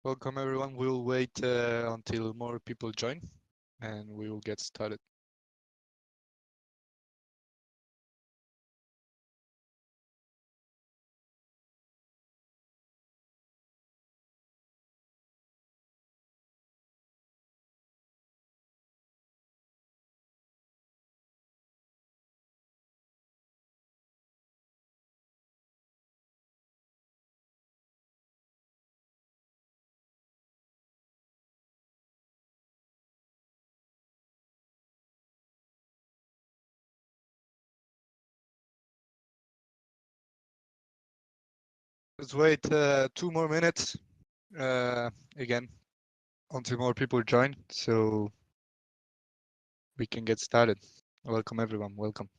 Welcome everyone. We'll wait until more people join and we will get started. Let's wait 2 more minutes again until more people join so we can get started. Welcome everyone. Welcome.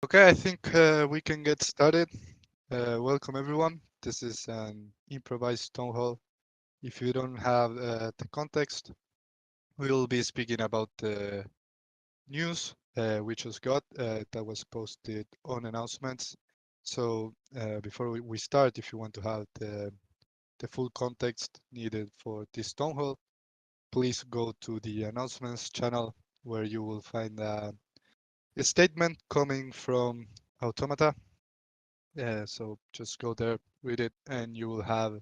Okay, I think we can get started. Welcome everyone. This is an improvised town hall. If you don't have the context, we'll be speaking about the news we just got that was posted on announcements. So before we start, if you want to have the full context needed for this town hall, please go to the announcements channel where you will find a statement coming from Automata. So just go there, read it, and you will have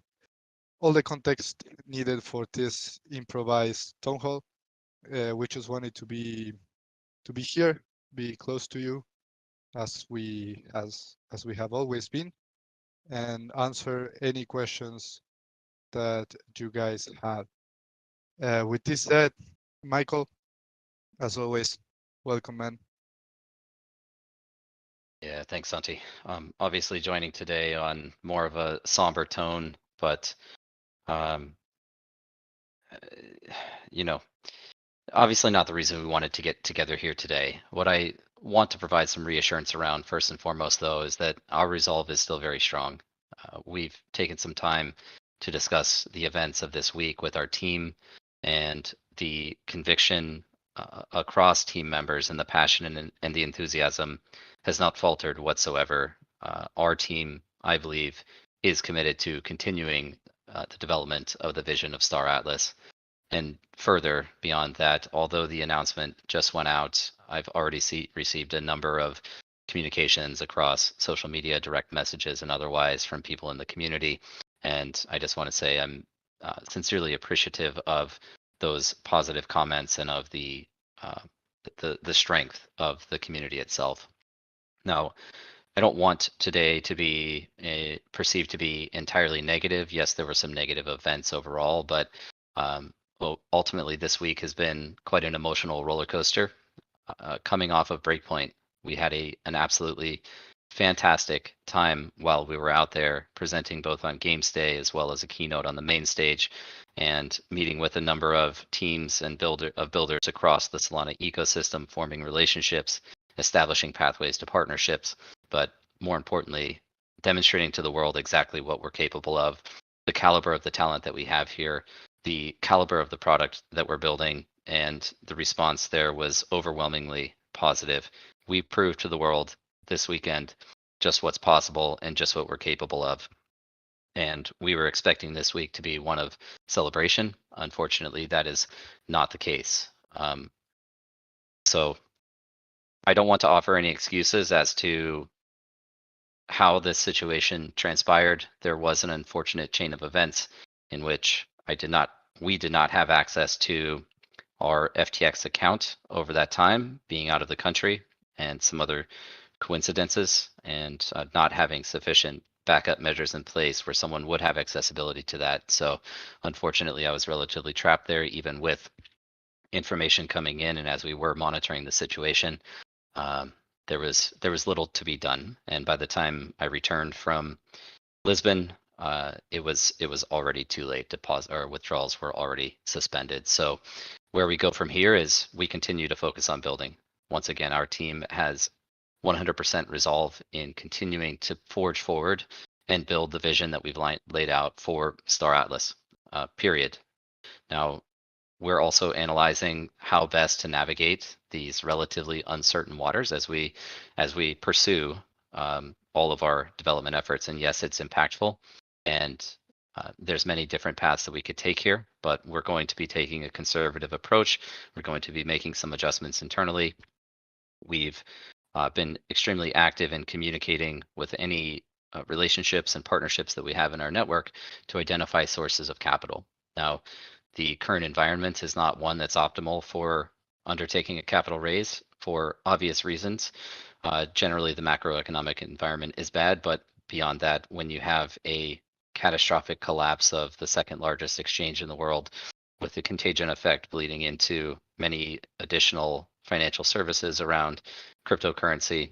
all the context needed for this improvised town hall. We just wanted to be here, be close to you, as we have always been, and answer any questions that you guys have. With this said, Michael, as always, welcome, man. Yeah, thanks, Santi. Obviously joining today on more of a somber tone, but um, uh, you know, obviously not the reason we wanted to get together here today. What I want to provide some reassurance around, first and foremost, though, is that our resolve is still very strong. We've taken some time to discuss the events of this week with our team, and the conviction across team members and the passion and the enthusiasm has not faltered whatsoever. Our team, I believe, is committed to continuing the development of the vision of Star Atlas. And further beyond that, although the announcement just went out, I've already received a number of communications across social media, direct messages, and otherwise from people in the community. And I just want to say I'm sincerely appreciative of those positive comments and of uh, the strength of the community itself. Now, I don't want today to be perceived to be entirely negative. Yes, there were some negative events overall, but well, ultimately this week has been quite an emotional roller coaster. Coming off of Breakpoint, we had an absolutely fantastic time while we were out there presenting both on Games Day as well as a keynote on the main stage, and meeting with a number of teams and builders across the Solana ecosystem, forming relationships, establishing pathways to partnerships, but more importantly, demonstrating to the world exactly what we're capable of, the caliber of the talent that we have here, the caliber of the product that we're building, and the response there was overwhelmingly positive. We proved to the world this weekend just what's possible and just what we're capable of. And we were expecting this week to be one of celebration. Unfortunately, that is not the case. So I don't want to offer any excuses as to how this situation transpired. There was an unfortunate chain of events in which we did not have access to our FTX account over that time, being out of the country, and some other coincidences, and not having sufficient backup measures in place where someone would have accessibility to that. So, unfortunately, I was relatively trapped there, even with information coming in, and as we were monitoring the situation, um, there was little to be done. And by the time I returned from Lisbon, it was already too late. Deposit or withdrawals were already suspended. So where we go from here is we continue to focus on building. Once again, our team has 100% resolve in continuing to forge forward and build the vision that we've laid out for Star Atlas. Period. Now, we're also analyzing how best to navigate these relatively uncertain waters as we pursue all of our development efforts. And yes, it's impactful, and there's many different paths that we could take here, but we're going to be taking a conservative approach. We're going to be making some adjustments internally. We've been extremely active in communicating with any relationships and partnerships that we have in our network to identify sources of capital. Now, the current environment is not one that's optimal for undertaking a capital raise for obvious reasons. Generally, the macroeconomic environment is bad, but beyond that, when you have a catastrophic collapse of the second largest exchange in the world, with the contagion effect bleeding into many additional financial services around cryptocurrency,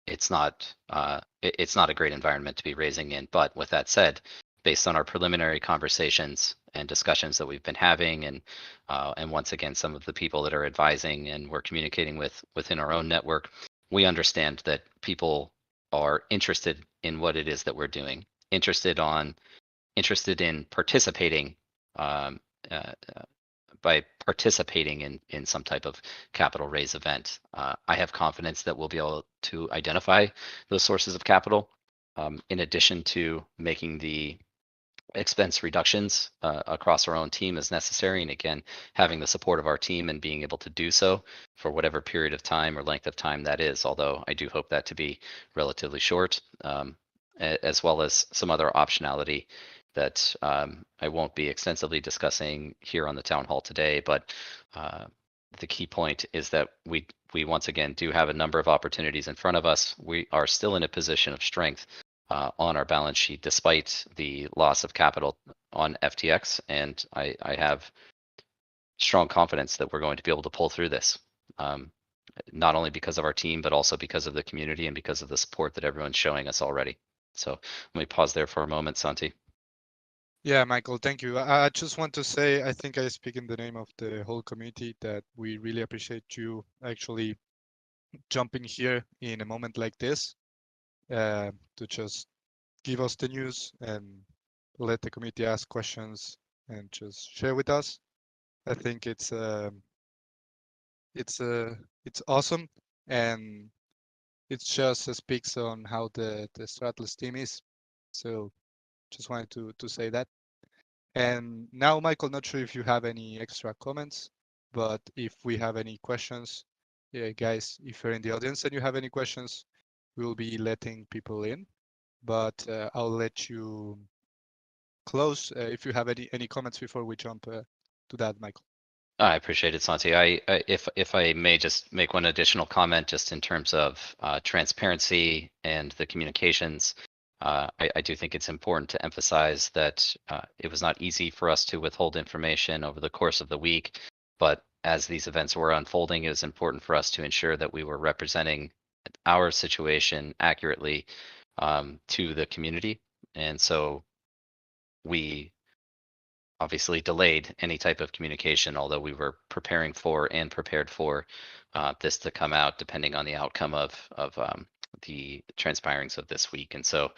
it's not a great environment to be raising in. But with that said, based on our preliminary conversations and discussions that we've been having, and once again some of the people that are advising and we're communicating with within our own network, we understand that people are interested in what it is that we're doing, interested in participating, um, uh, by participating in some type of capital raise event. I have confidence that we'll be able to identify those sources of capital, in addition to making the expense reductions across our own team as necessary. And again, having the support of our team and being able to do so for whatever period of time or length of time that is, although I do hope that to be relatively short, as well as some other optionality that I won't be extensively discussing here on the town hall today. But the key point is that we once again do have a number of opportunities in front of us. We are still in a position of strength on our balance sheet despite the loss of capital on FTX, and I have strong confidence that we're going to be able to pull through this. Not only because of our team, but also because of the community and because of the support that everyone's showing us already. So let me pause there for a moment, Santi. Yeah, Michael, thank you. I just want to say, I think I speak in the name of the whole community that we really appreciate you actually jumping here in a moment like this to just give us the news and let the community ask questions and just share with us. I think it's awesome, and it just speaks on how the Stratless team is. So just wanted to say that. And now, Michael, not sure if you have any extra comments, but if we have any questions, yeah, guys, if you're in the audience and you have any questions, we'll be letting people in. But I'll let you close if you have any comments before we jump to that, Michael. I appreciate it, Santi. If I may just make one additional comment, just in terms of transparency and the communications, I do think it's important to emphasize that it was not easy for us to withhold information over the course of the week, but as these events were unfolding, it was important for us to ensure that we were representing our situation accurately to the community, and so we obviously delayed any type of communication, although we were preparing for and prepared for this to come out, depending on the outcome of the transpirings of this week. And so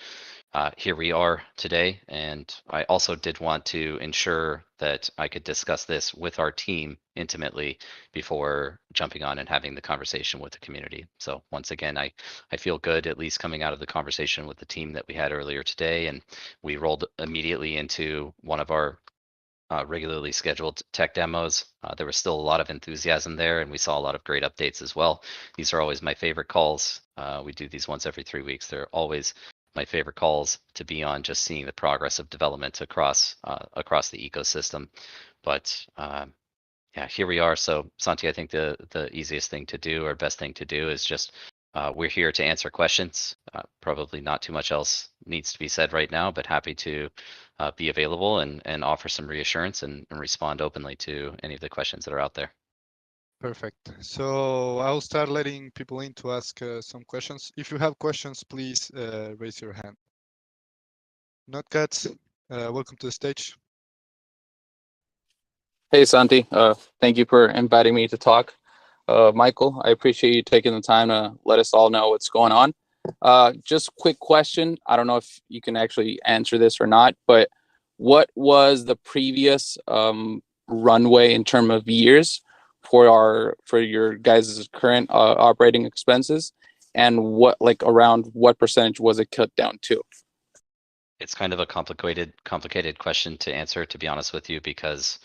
here we are today. And I also did want to ensure that I could discuss this with our team intimately before jumping on and having the conversation with the community. So once again, I feel good, at least coming out of the conversation with the team that we had earlier today. And we rolled immediately into one of our regularly scheduled tech demos. There was still a lot of enthusiasm there, and we saw a lot of great updates as well. These are always my favorite calls. We do these once every 3 weeks. They're always my favorite calls to be on, just seeing the progress of development across the ecosystem. But yeah, here we are. So Santi, I think the easiest thing to do or best thing to do is just we're here to answer questions. Probably not too much else needs to be said right now, but happy to be available and offer some reassurance and respond openly to any of the questions that are out there. Perfect. So I'll start letting people in to ask some questions. If you have questions, please raise your hand. Notcats, welcome to the stage. Hey, Santi. Thank you for inviting me to talk. Michael, I appreciate you taking the time to let us all know what's going on. Just quick question. I don't know if you can actually answer this or not, but what was the previous runway in terms of years for your guys' current operating expenses, and around what percentage was it cut down to? It's kind of a complicated question to answer, to be honest with you, because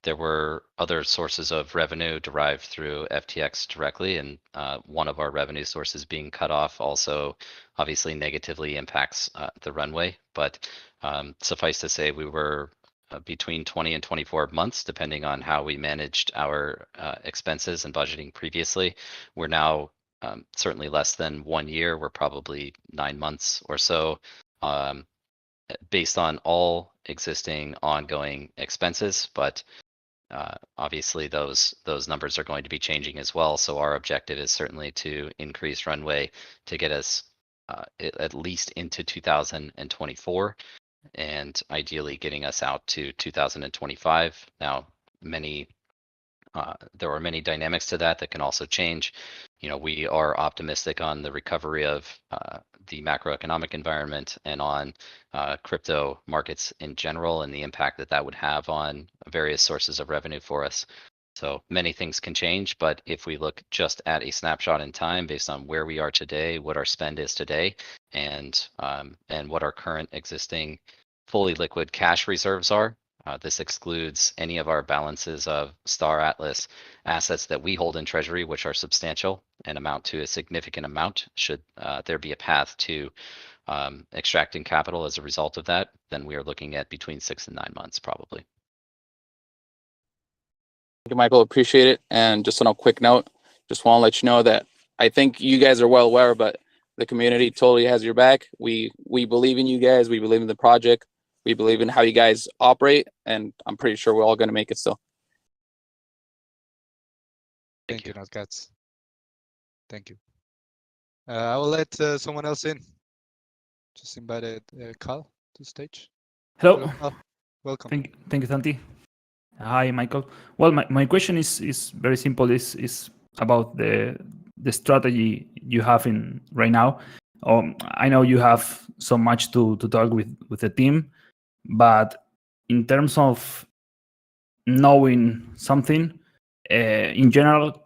there were other sources of revenue derived through FTX directly, and one of our revenue sources being cut off also obviously negatively impacts the runway. But suffice to say, we were between 20 and 24 months, depending on how we managed our expenses and budgeting previously. We're now certainly less than 1 year. We're probably 9 months or so. Based on all existing ongoing expenses, but obviously those numbers are going to be changing as well. So our objective is certainly to increase runway to get us at least into 2024, and ideally getting us out to 2025. Now, there are many dynamics to that can also change. We are optimistic on the recovery of the macroeconomic environment and on crypto markets in general, and the impact that would have on various sources of revenue for us. So many things can change, but if we look just at a snapshot in time based on where we are today, what our spend is today, and what our current existing fully liquid cash reserves are, this excludes any of our balances of Star Atlas assets that we hold in Treasury, which are substantial and amount to a significant amount. Should there be a path to extracting capital as a result of that, then we are looking at between 6 and 9 months probably. Thank you, Michael. Appreciate it. And just on a quick note, just want to let you know that I think you guys are well aware, but the community totally has your back. We believe in you guys. We believe in the project. We believe in how you guys operate, and I'm pretty sure we're all going to make it still. Thank you, Notcats. Thank you. I will let someone else in. Just invited Carl to the stage. Hello. Carl. Welcome. Thank you, Santi. Hi, Michael. Well, my question is very simple. Is about the strategy you have in right now. I know you have so much to talk with the team, but in terms of knowing something in general,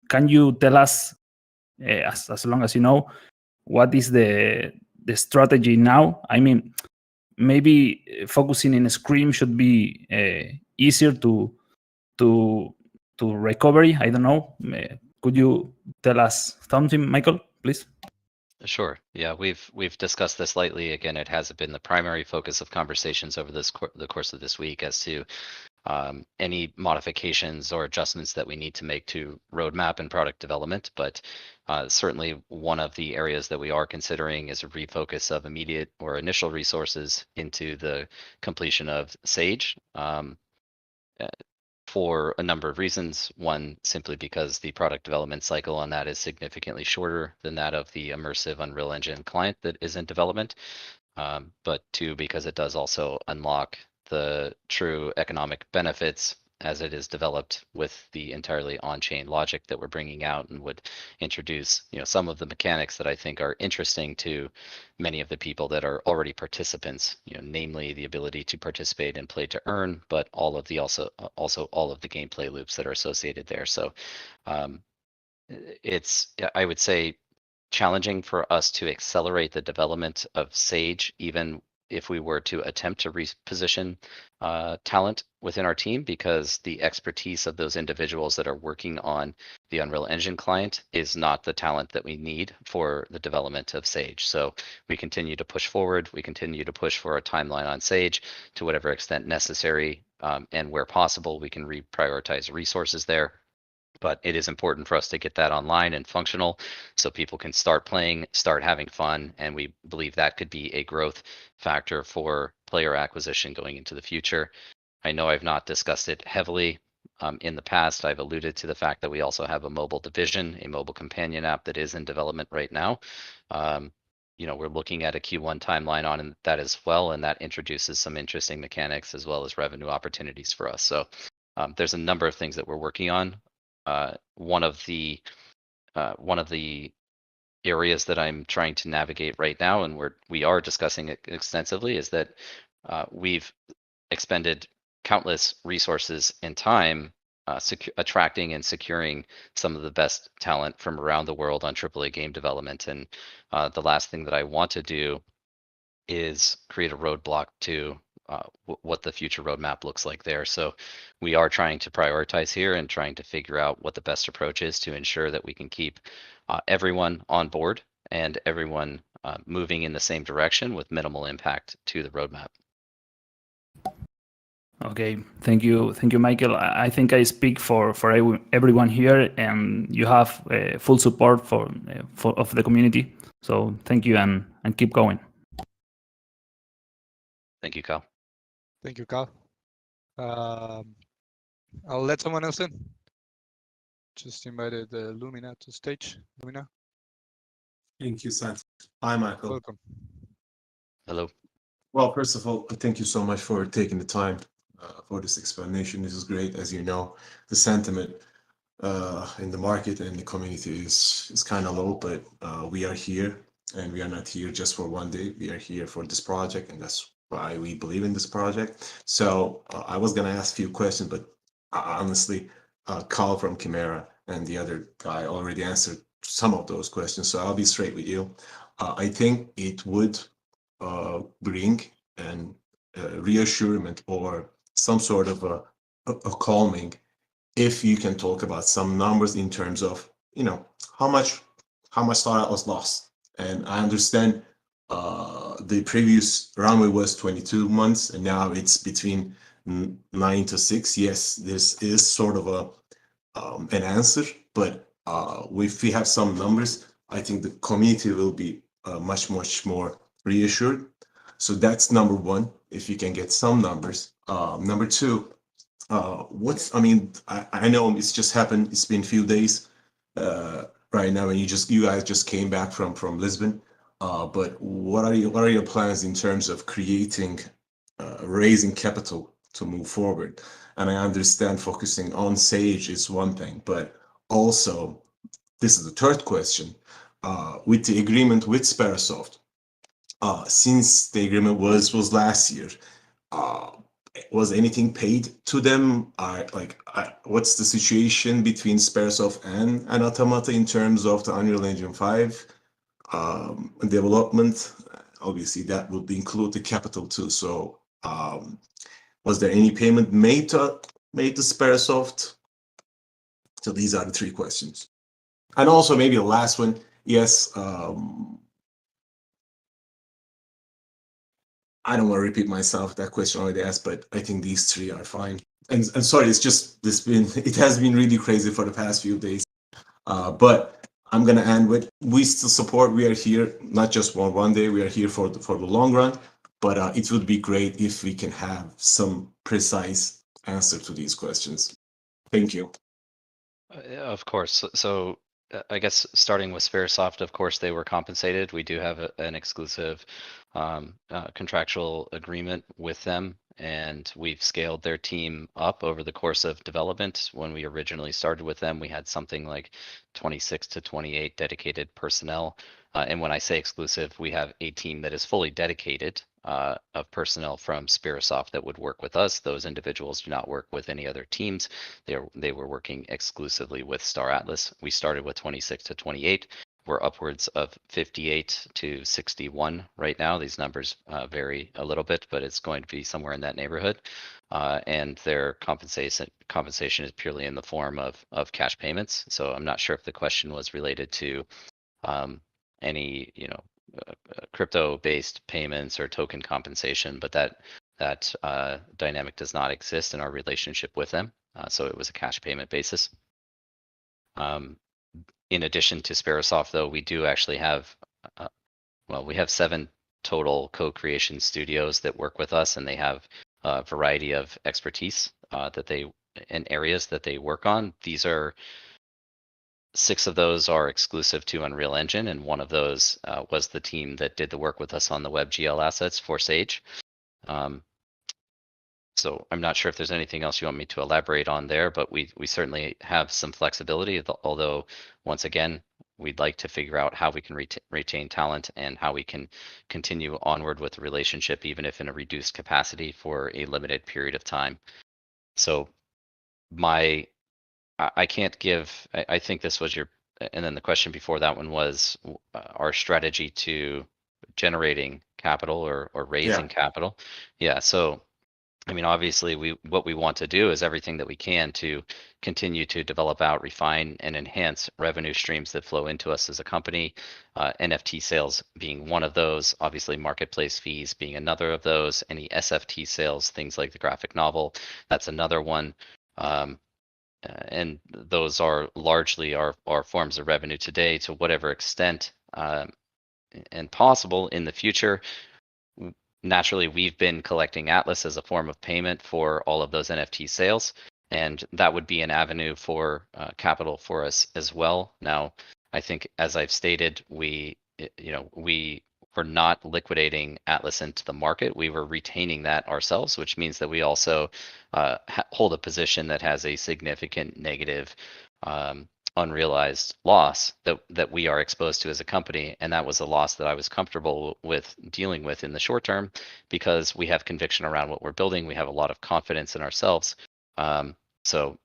can you tell us, as long as you know, what is the strategy now? I mean, maybe focusing in Scream should be easier to recovery. I don't know. Could you tell us something, Michael, please? Sure. Yeah, we've discussed this lightly. Again, it has been the primary focus of conversations over the course of this week as to any modifications or adjustments that we need to make to roadmap and product development. But certainly one of the areas that we are considering is a refocus of immediate or initial resources into the completion of Sage. For a number of reasons. One, simply because the product development cycle on that is significantly shorter than that of the immersive Unreal Engine client that is in development. But two, because it does also unlock the true economic benefits as it is developed with the entirely on-chain logic that we're bringing out, and would introduce, some of the mechanics that I think are interesting to many of the people that are already participants, namely the ability to participate in play to earn, but all of the also all of the gameplay loops that are associated there. So it's, I would say, challenging for us to accelerate the development of Sage, even if we were to attempt to reposition talent within our team, because the expertise of those individuals that are working on the Unreal Engine client is not the talent that we need for the development of Sage. So we continue to push forward. We continue to push for a timeline on Sage to whatever extent necessary, and where possible, we can reprioritize resources there. But it is important for us to get that online and functional so people can start playing, start having fun, and we believe that could be a growth factor for player acquisition going into the future. I know I've not discussed it heavily in the past. I've alluded to the fact that we also have a mobile division, a mobile companion app that is in development right now. We're looking at a Q1 timeline on that as well, and that introduces some interesting mechanics as well as revenue opportunities for us. So there's a number of things that we're working on. One of the areas that I'm trying to navigate right now, and we are discussing it extensively, is that we've expended countless resources and time attracting and securing some of the best talent from around the world on AAA game development. And the last thing that I want to do is create a roadblock to what the future roadmap looks like there. So we are trying to prioritize here and trying to figure out what the best approach is to ensure that we can keep everyone on board and everyone moving in the same direction with minimal impact to the roadmap. Okay, thank you, Michael. I think I speak for everyone here, and you have full support of the community. So thank you, and keep going. Thank you, Kyle. Thank you, Kyle. I'll let someone else in. Just invited Lumina to stage. Lumina, Thank you, Santi. Hi, Michael. welcome. Hello. Well, first of all, thank you so much for taking the time for this explanation. This is great. As you know, the sentiment in the market and the community is kind of low, but we are here, and we are not here just for one day. We are here for this project, and that's why we believe in this project. So I was going to ask a few questions, but honestly, Carl from Chimera and the other guy already answered some of those questions. So I'll be straight with you. I think it would bring an reassurance or some sort of a calming if you can talk about some numbers in terms of, how much Startup was lost. And I understand the previous runway was 22 months, and now it's between 9 to 6. Yes, this is sort of an answer, but if we have some numbers, I think the community will be much more reassured. So that's number one, if you can get some numbers. Number two, I know it's just happened. It's been a few days right now, and you guys just came back from Lisbon. But what are your plans in terms of raising capital to move forward? And I understand focusing on Sage is one thing, but also this is the third question. With the agreement with Sperasoft, since the agreement was last year, was anything paid to them? What's the situation between Sperasoft and Automata in terms of the Unreal Engine 5 development? Obviously, that would include the capital too. So, was there any payment made to Sperasoft? So these are the three questions. And also maybe the last one. Yes. I don't want to repeat myself. That question already asked, but I think these three are fine. And sorry, it has been really crazy for the past few days. But I'm gonna end with, we still support. We are here not just one day. We are here for the long run. But it would be great if we can have some precise answer to these questions. Thank you. Of course. So I guess starting with Sperasoft, of course, they were compensated. We do have an exclusive contractual agreement with them, and we've scaled their team up over the course of development. When we originally started with them, we had something like 26 to 28 dedicated personnel. And when I say exclusive, we have a team that is fully dedicated of personnel from Spirasoft that would work with us. Those individuals do not work with any other teams. They were working exclusively with Star Atlas. We started with 26 to 28. We're upwards of 58 to 61 right now. These numbers vary a little bit, but it's going to be somewhere in that neighborhood. And their compensation is purely in the form of cash payments. So I'm not sure if the question was related to any crypto-based payments or token compensation, but that dynamic does not exist in our relationship with them. So it was a cash payment basis. In addition to Spirasoft, though, we do actually have, we have 7 total co-creation studios that work with us, and they have a variety of expertise and areas that they work on. 6 of those are exclusive to Unreal Engine, and one of those was the team that did the work with us on the WebGL assets for Sage. So I'm not sure if there's anything else you want me to elaborate on there, but we certainly have some flexibility, although once again, we'd like to figure out how we can retain talent and how we can continue onward with the relationship, even if in a reduced capacity for a limited period of time. So I can't give, I think this was and then the question before that one was our strategy to generating capital or raising capital. Yeah, so I mean, obviously, what we want to do is everything that we can to continue to develop out, refine, and enhance revenue streams that flow into us as a company. NFT sales being one of those, obviously marketplace fees being another of those. Any SFT sales, things like the graphic novel, that's another one. And those are largely our forms of revenue today. To whatever extent and possible in the future, naturally, we've been collecting Atlas as a form of payment for all of those NFT sales, and that would be an avenue for capital for us as well. Now, I think, as I've stated, we were not liquidating Atlas into the market. We were retaining that ourselves, which means that we also hold a position that has a significant negative unrealized loss that we are exposed to as a company, and that was a loss that I was comfortable with dealing with in the short term because we have conviction around what we're building. We have a lot of confidence in ourselves. So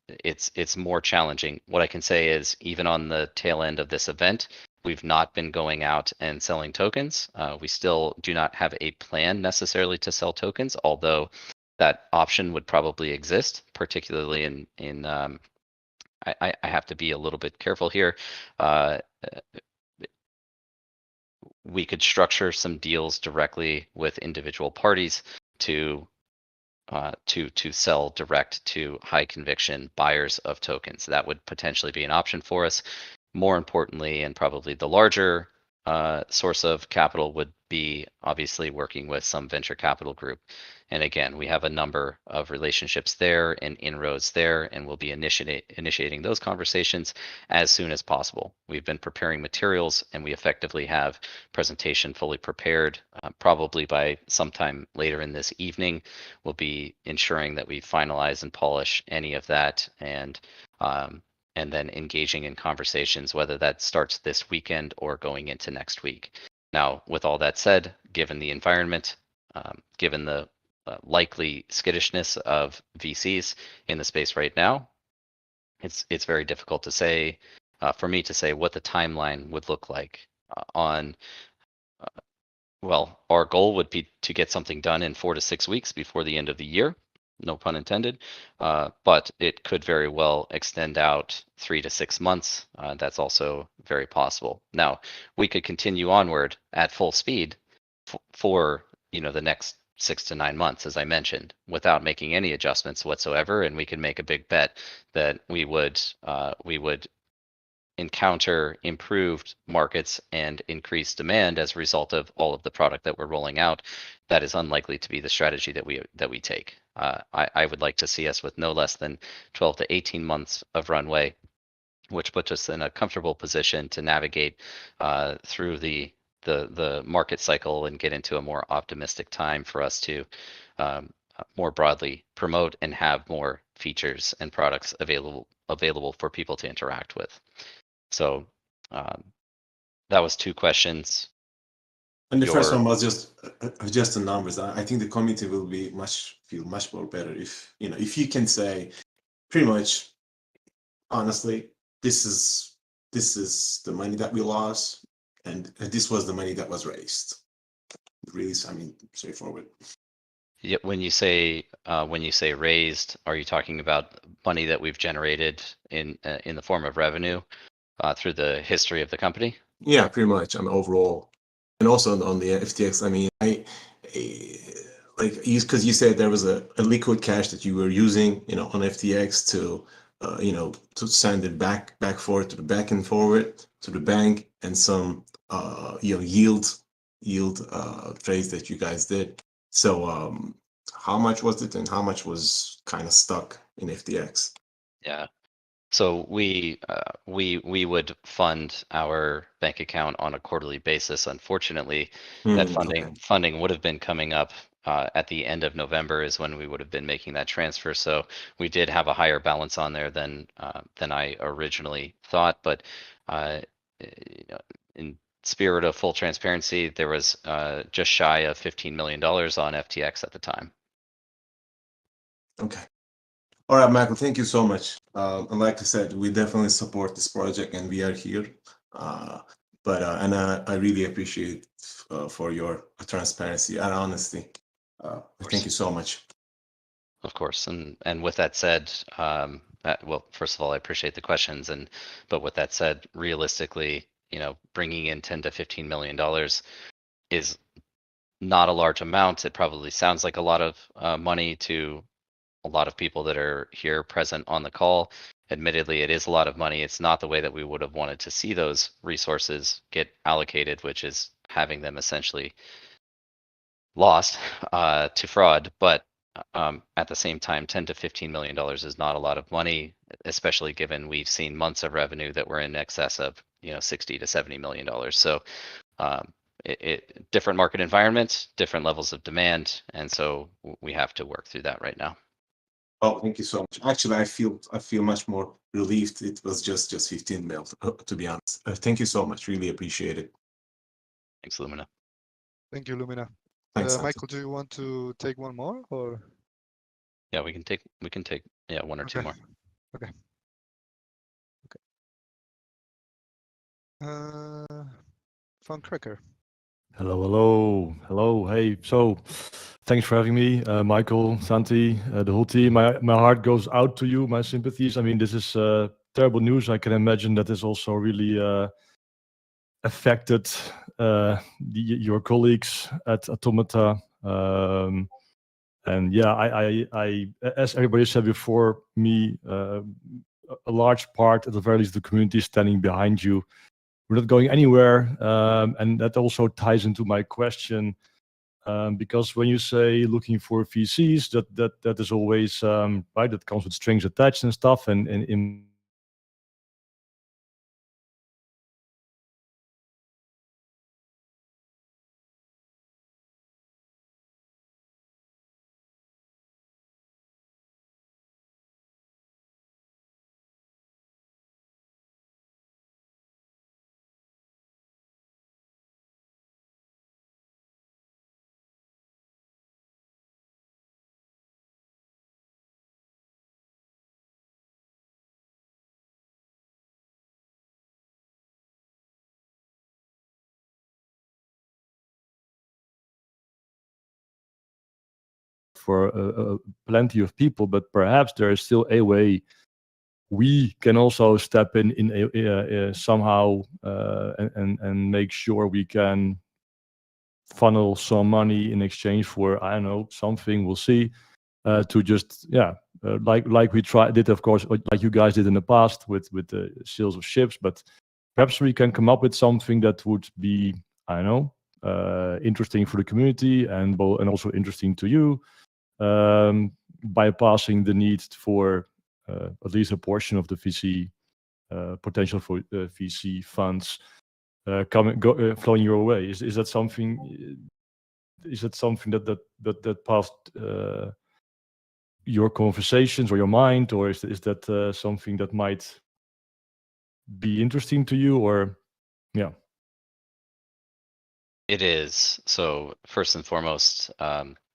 it's more challenging. What I can say is, even on the tail end of this event, we've not been going out and selling tokens. We still do not have a plan necessarily to sell tokens, although that option would probably exist, particularly in I have to be a little bit careful here. We could structure some deals directly with individual parties to sell direct to high conviction buyers of tokens. That would potentially be an option for us. More importantly, and probably the larger source of capital would be obviously working with some venture capital group. And again, we have a number of relationships there and inroads there, and we'll be initiating those conversations as soon as possible. We've been preparing materials, and we effectively have presentation fully prepared. Probably by sometime later in this evening, we'll be ensuring that we finalize and polish any of that, and then engaging in conversations, whether that starts this weekend or going into next week. Now, with all that said, given the environment, given the likely skittishness of VCs in the space right now, it's very difficult to say, for me to say what the timeline would look like well, our goal would be to get something done in 4 to 6 weeks before the end of the year. No pun intended, but it could very well extend out 3 to 6 months. That's also very possible. Now, we could continue onward at full speed for the next 6 to 9 months, as I mentioned, without making any adjustments whatsoever, and we could make a big bet that we would encounter improved markets and increased demand as a result of all of the product that we're rolling out. That is unlikely to be the strategy that we take. I would like to see us with no less than 12 to 18 months of runway, which puts us in a comfortable position to navigate through the the market cycle and get into a more optimistic time for us to more broadly promote and have more features and products available for people to interact with. So that was 2 questions. And the first one was just the numbers. I think the community will be feel much more better if if you can say pretty much honestly, this is the money that we lost, and this was the money that was raised. Really, I mean, straightforward. Yeah, when you say raised, are you talking about money that we've generated in the form of revenue through the history of the company? Yeah, pretty much. I mean, overall, and also on the FTX. I mean, like because you said there was a liquid cash that you were using, on FTX to, to send it back forward to the back and forward to the bank, and some, yield trades that you guys did. So, how much was it, and how much was kind of stuck in FTX? Yeah. So we would fund our bank account on a quarterly basis. Unfortunately, that funding would have been coming up at the end of November is when we would have been making that transfer. So we did have a higher balance on there than I originally thought. But in spirit of full transparency, there was just shy of $15 million on FTX at the time. Okay. All right, Michael, thank you so much. And like I said, we definitely support this project, and we are here. And I really appreciate for your transparency and honesty. Thank you so much. Of course, and with that said, well, first of all, I appreciate the questions, but with that said, realistically, bringing in $10 to $15 million is not a large amount. It probably sounds like a lot of money to a lot of people that are here present on the call. Admittedly, it is a lot of money. It's not the way that we would have wanted to see those resources get allocated, which is having them essentially lost to fraud. But at the same time, $10 to $15 million is not a lot of money, especially given we've seen months of revenue that were in excess of $60 to $70 million. So different market environments, different levels of demand, and so we have to work through that right now. Oh, thank you so much. Actually, I feel much more relieved. It was just 15 mil, to be honest. Thank you so much. Really appreciate it. Thanks, Lumina. Thank you, Lumina. Thanks, Michael, do you want to take one more, or? Yeah, we can take one or two more. Okay. Fun Cracker. Hello. Hey, so thanks for having me, Michael, Santi, the whole team. My heart goes out to you, my sympathies. I mean, this is terrible news. I can imagine that this also really affected your colleagues at Automata. And yeah, I as everybody said before me, a large part, at the very least, the community is standing behind you. We're not going anywhere, and that also ties into my question, because when you say looking for VCs, that is always right. That comes with strings attached and stuff, and in for plenty of people, but perhaps there is still a way we can also step in somehow and make sure we can funnel some money in exchange for, I don't know, something. We'll see. To just like we did, of course, like you guys did in the past with the sales of ships, but perhaps we can come up with something that would be, I don't know, interesting for the community and also interesting to you, bypassing the need for at least a portion of the VC potential for VC funds. flowing your way. Is that something? Is that something that passed your conversations or your mind, or is that something that might be interesting to you? Or yeah. It is. So first and foremost,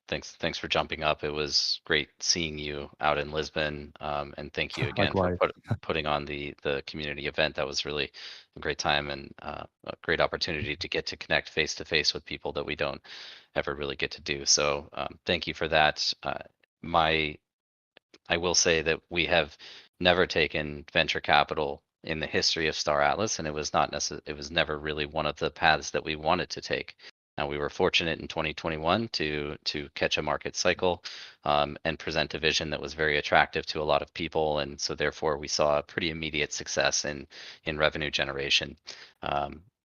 thanks for jumping up. It was great seeing you out in Lisbon, and thank you again for Likewise. putting on the community event. That was really a great time and a great opportunity to get to connect face to face with people that we don't ever really get to do. So thank you for that. I will say that we have never taken venture capital in the history of Star Atlas, and it was not it was never really one of the paths that we wanted to take. Now we were fortunate in 2021 to catch a market cycle and present a vision that was very attractive to a lot of people, and so therefore we saw a pretty immediate success in revenue generation.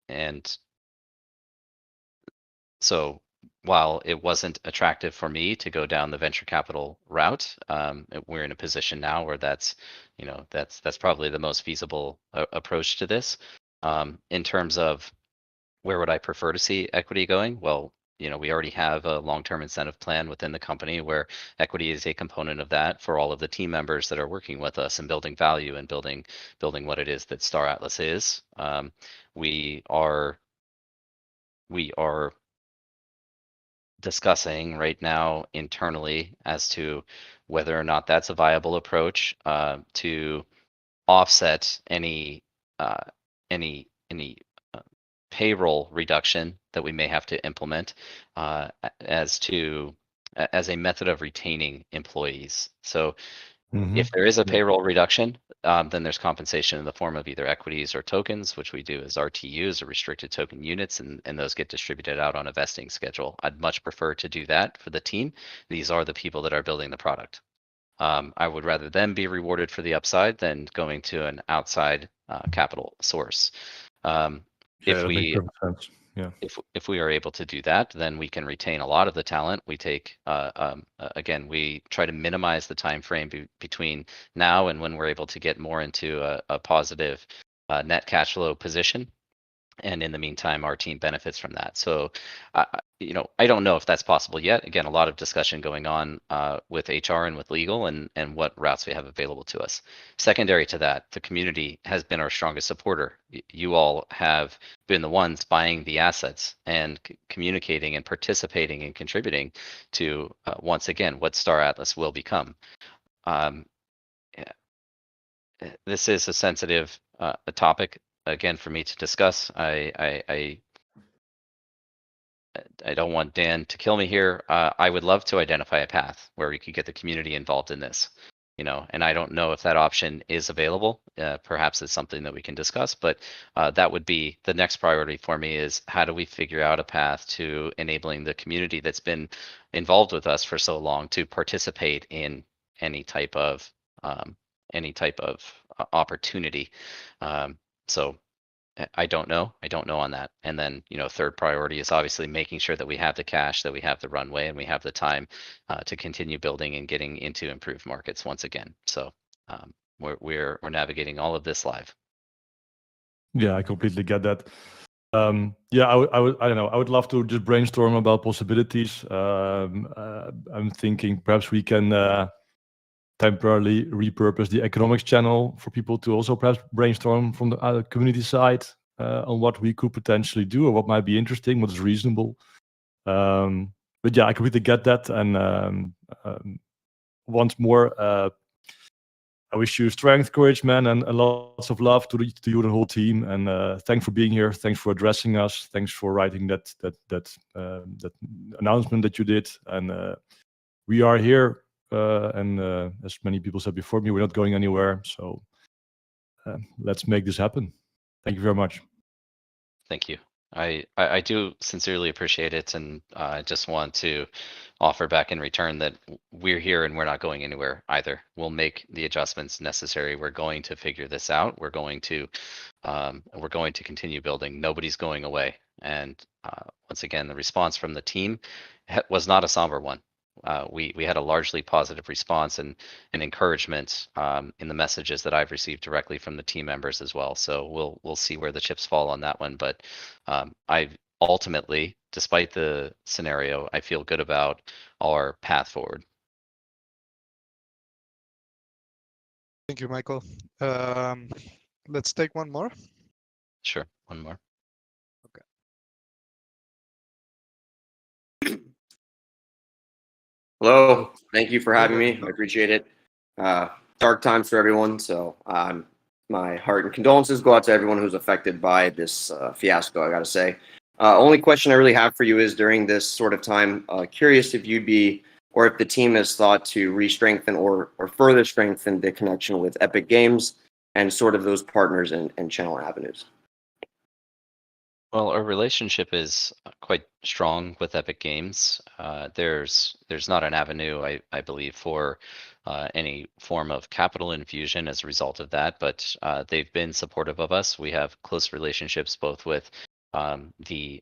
And so while it wasn't attractive for me to go down the venture capital route, we're in a position now where that's probably the most feasible approach to this. In terms of where would I prefer to see equity going? Well, we already have a long-term incentive plan within the company where equity is a component of that for all of the team members that are working with us and building value and building what it is that Star Atlas is. We are discussing right now internally as to whether or not that's a viable approach to offset any payroll reduction that we may have to implement as a method of retaining employees. So if there is a payroll reduction, then there's compensation in the form of either equities or tokens, which we do as RTUs or restricted token units, and those get distributed out on a vesting schedule. I'd much prefer to do that for the team. These are the people that are building the product. I would rather them be rewarded for the upside than going to an outside capital source. If that makes we perfect sense. Yeah. if we are able to do that, then we can retain a lot of the talent. We take again, we try to minimize the time frame between now and when we're able to get more into a positive net cash flow position. And in the meantime, our team benefits from that. So, I don't know if that's possible yet. Again, a lot of discussion going on with HR and with legal and what routes we have available to us. Secondary to that, the community has been our strongest supporter. You all have been the ones buying the assets and communicating and participating and contributing to, once again, what Star Atlas will become. This is a sensitive a topic again for me to discuss. I don't want Dan to kill me here. I would love to identify a path where we could get the community involved in this, and I don't know if that option is available. Perhaps it's something that we can discuss, but that would be the next priority for me is how do we figure out a path to enabling the community that's been involved with us for so long to participate in any type of opportunity. So I don't know on that. And then, third priority is obviously making sure that we have the cash, that we have the runway, and we have the time to continue building and getting into improved markets once again. So we're navigating all of this live. Yeah, I completely get that. Yeah, I don't know. I would love to just brainstorm about possibilities. I'm thinking perhaps we can temporarily repurpose the economics channel for people to also perhaps brainstorm from the community side on what we could potentially do or what might be interesting, what is reasonable. But yeah, I completely get that. And once more, I wish you strength, courage, man, and lots of love to you and the whole team. And thanks for being here. Thanks for addressing us. Thanks for writing that announcement that you did. And we are here. And as many people said before me, we're not going anywhere. So let's make this happen. Thank you very much. Thank you. I do sincerely appreciate it, and I just want to offer back in return that we're here and we're not going anywhere either. We'll make the adjustments necessary. We're going to figure this out. We're going to continue building. Nobody's going away. And once again, the response from the team was not a somber one. we had a largely positive response and encouragement in the messages that I've received directly from the team members as well. So we'll see where the chips fall on that one. But I ultimately, despite the scenario, I feel good about our path forward. Thank you, Michael. Let's take one more. Sure, one more. Hello, thank you for Hey having there. me. I appreciate it. Dark times for everyone, so my heart and condolences go out to everyone who's affected by this fiasco, I gotta say. Only question I really have for you is during this sort of time, curious if you'd be, or if the team has thought to re-strengthen or further strengthen the connection with Epic Games and sort of those partners and channel avenues. Well, our relationship is quite strong with Epic Games. There's not an avenue, I believe, for any form of capital infusion as a result of that, but they've been supportive of us. We have close relationships both with the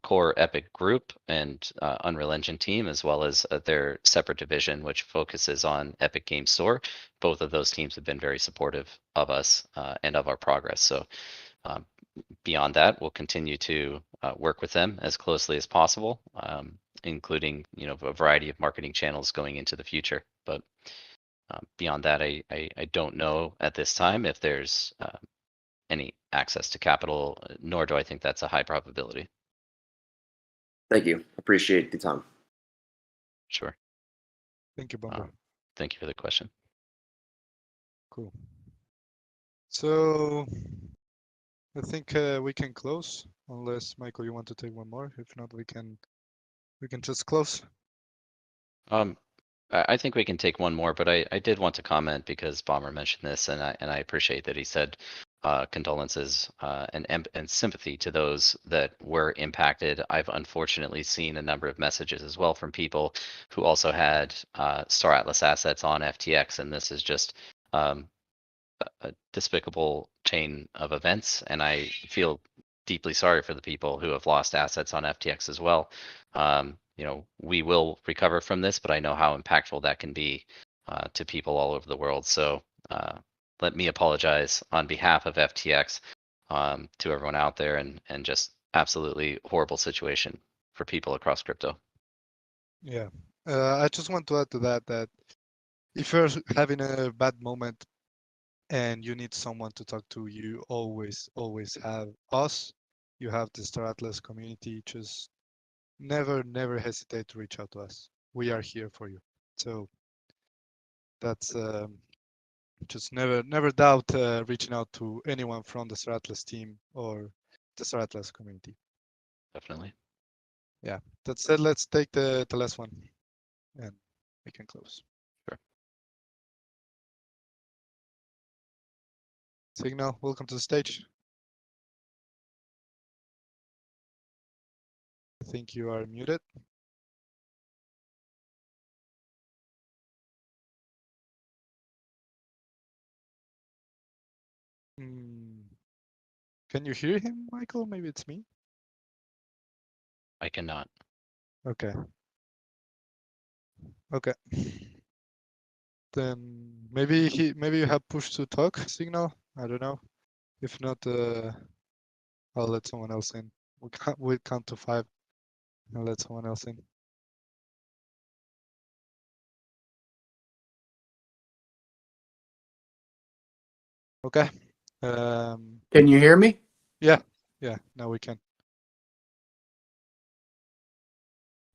core Epic group and Unreal Engine team, as well as their separate division, which focuses on Epic Games Store. Both of those teams have been very supportive of us and of our progress. So. Beyond that, we'll continue to work with them as closely as possible, including a variety of marketing channels going into the future. But beyond that, I don't know at this time if there's any access to capital, nor do I think that's a high probability. Thank you. Appreciate the time. Sure. Thank you, Bomber. Thank you for the question. Cool. So I think we can close, unless Michael, you want to take one more. If not, we can just close. I think we can take one more, but I did want to comment because Bomber mentioned this, and I appreciate that he said condolences and sympathy to those that were impacted. I've unfortunately seen a number of messages as well from people who also had Star Atlas assets on FTX, and this is just a despicable chain of events, and I feel deeply sorry for the people who have lost assets on FTX as well. We will recover from this, but I know how impactful that can be to people all over the world. So let me apologize on behalf of FTX to everyone out there, and just absolutely horrible situation for people across crypto. Yeah. I just want to add to that if you're having a bad moment and you need someone to talk to, you always have us. You have the Star Atlas community. Just never hesitate to reach out to us. We are here for you. So that's just never doubt reaching out to anyone from the Star Atlas team or the Star Atlas community. Definitely. Yeah. That said, let's take the last one and we can close. Sure. Signal, welcome to the stage. I think you are muted. Can you hear him, Michael? Maybe it's me. I cannot. Okay. Okay. Then maybe you have push to talk signal. I don't know. If not, I'll let someone else in. We'll count to 5 and let someone else in. Okay. Can you hear me? Yeah. Now we can.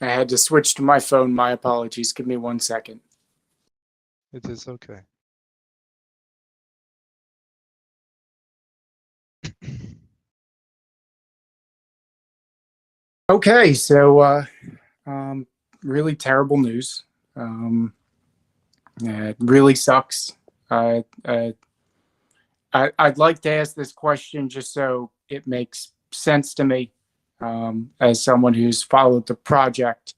I had to switch to my phone. My apologies. Give me 1 second. It is okay. Okay, so really terrible news. It really sucks. I'd like to ask this question just so it makes sense to me, as someone who's followed the project,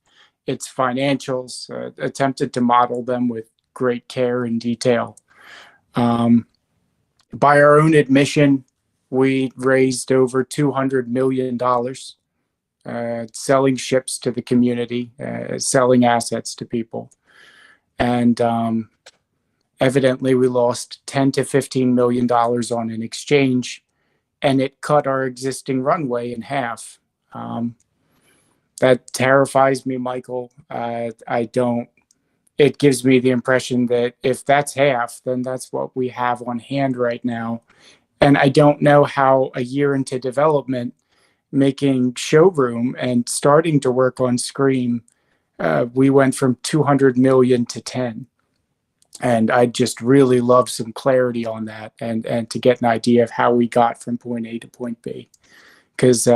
its financials, attempted to model them with great care and detail. By our own admission, we raised over $200 million selling ships to the community, selling assets to people. And evidently we lost 10 to $15 million on an exchange, and it cut our existing runway in half. That terrifies me, Michael. It gives me the impression that if that's half, then that's what we have on hand right now. And I don't know how a year into development, making showroom and starting to work on Scream, we went from 200 million to 10. And I just really love some clarity on that and to get an idea of how we got from point A to point B, because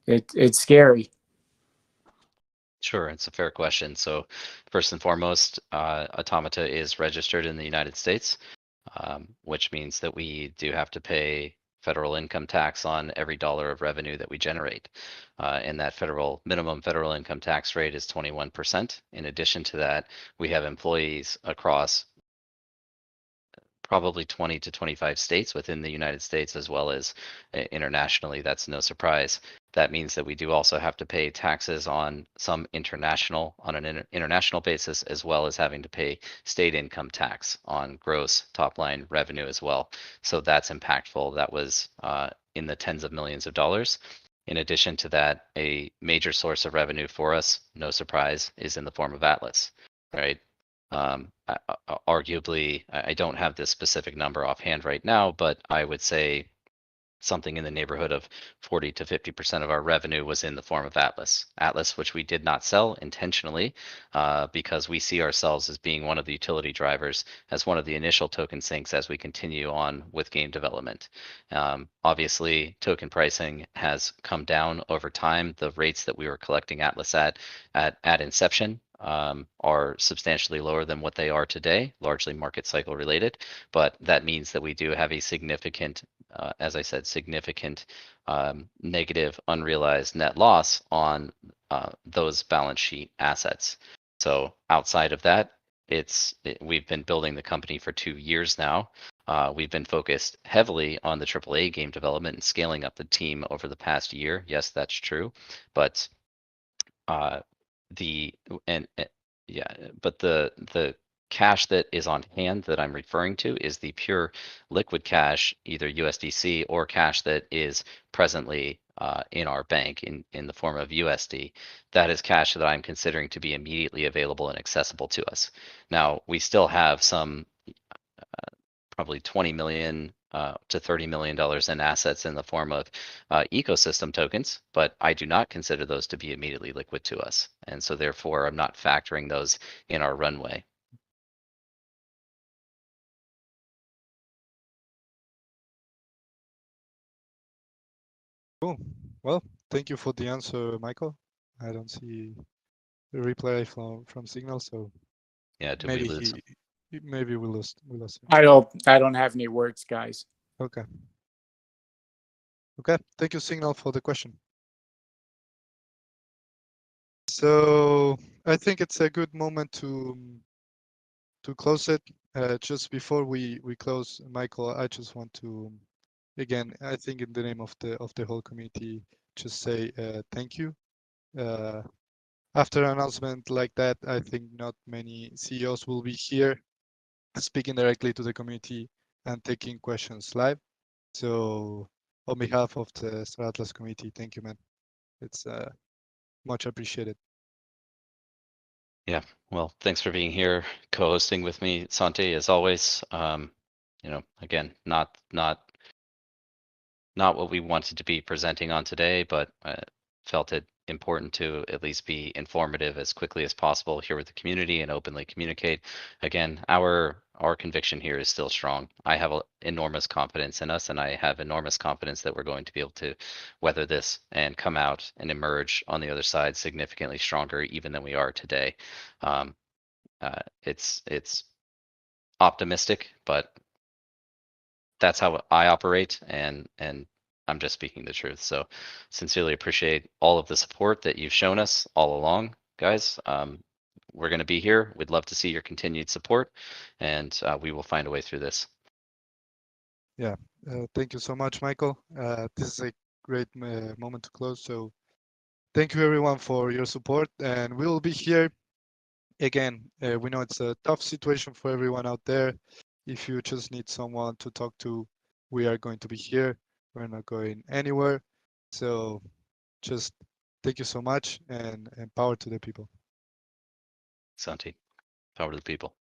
it's scary. Sure, it's a fair question. So first and foremost, Automata is registered in the United States, which means that we do have to pay federal income tax on every dollar of revenue that we generate. And that minimum federal income tax rate is 21%. In addition to that, we have employees across probably 20 to 25 states within the United States, as well as internationally. That's no surprise. That means that we do also have to pay taxes on an international basis, as well as having to pay state income tax on gross top line revenue as well. So that's impactful. That was in the tens of millions of dollars. In addition to that, a major source of revenue for us, no surprise, is in the form of Atlas, right? Arguably, I don't have this specific number offhand right now, but I would say something in the neighborhood of 40 to 50% of our revenue was in the form of Atlas. Atlas, which we did not sell intentionally, because we see ourselves as being one of the utility drivers, as one of the initial token sinks as we continue on with game development. Obviously, token pricing has come down over time. The rates that we were collecting Atlas at inception are substantially lower than what they are today, largely market cycle related. But that means that we do have a significant, as I said, significant negative unrealized net loss on those balance sheet assets. So outside of that, we've been building the company for 2 years now. We've been focused heavily on the AAA game development and scaling up the team over the past year. Yes, that's true, but the cash that is on hand that I'm referring to is the pure liquid cash, either USDC or cash that is presently in our bank in the form of USD. That is cash that I'm considering to be immediately available and accessible to us. Now, we still have some probably 20 million to $30 million in assets in the form of ecosystem tokens, but I do not consider those to be immediately liquid to us. And so therefore, I'm not factoring those in our runway. Cool. Well, thank you for the answer, Michael. I don't see the reply from Signal, so Yeah, did maybe we lose? maybe we lost him. I don't have any words, guys. Okay. Okay. Thank you, Signal, for the question. So I think it's a good moment to close it. Just before we close, Michael, I just want to, again, I think in the name of the whole community, just say thank you. After an announcement like that, I think not many CEOs will be here speaking directly to the community and taking questions live. So on behalf of the Star Atlas community, thank you, man. It's much appreciated. Yeah, well, thanks for being here, co-hosting with me, Santi, as always. Again, not what we wanted to be presenting on today, but felt it important to at least be informative as quickly as possible here with the community and openly communicate. Again, our conviction here is still strong. I have enormous confidence in us, and I have enormous confidence that we're going to be able to weather this and come out and emerge on the other side significantly stronger even than we are today. It's optimistic, but that's how I operate, and I'm just speaking the truth. So sincerely appreciate all of the support that you've shown us all along, guys. We're going to be here. We'd love to see your continued support, and we will find a way through this. Yeah, thank you so much, Michael. This is a great moment to close. So thank you everyone for your support, and we will be here again. We know it's a tough situation for everyone out there. If you just need someone to talk to, we are going to be here. We're not going anywhere. So just thank you so much, and power to the people. Santi, power to the people.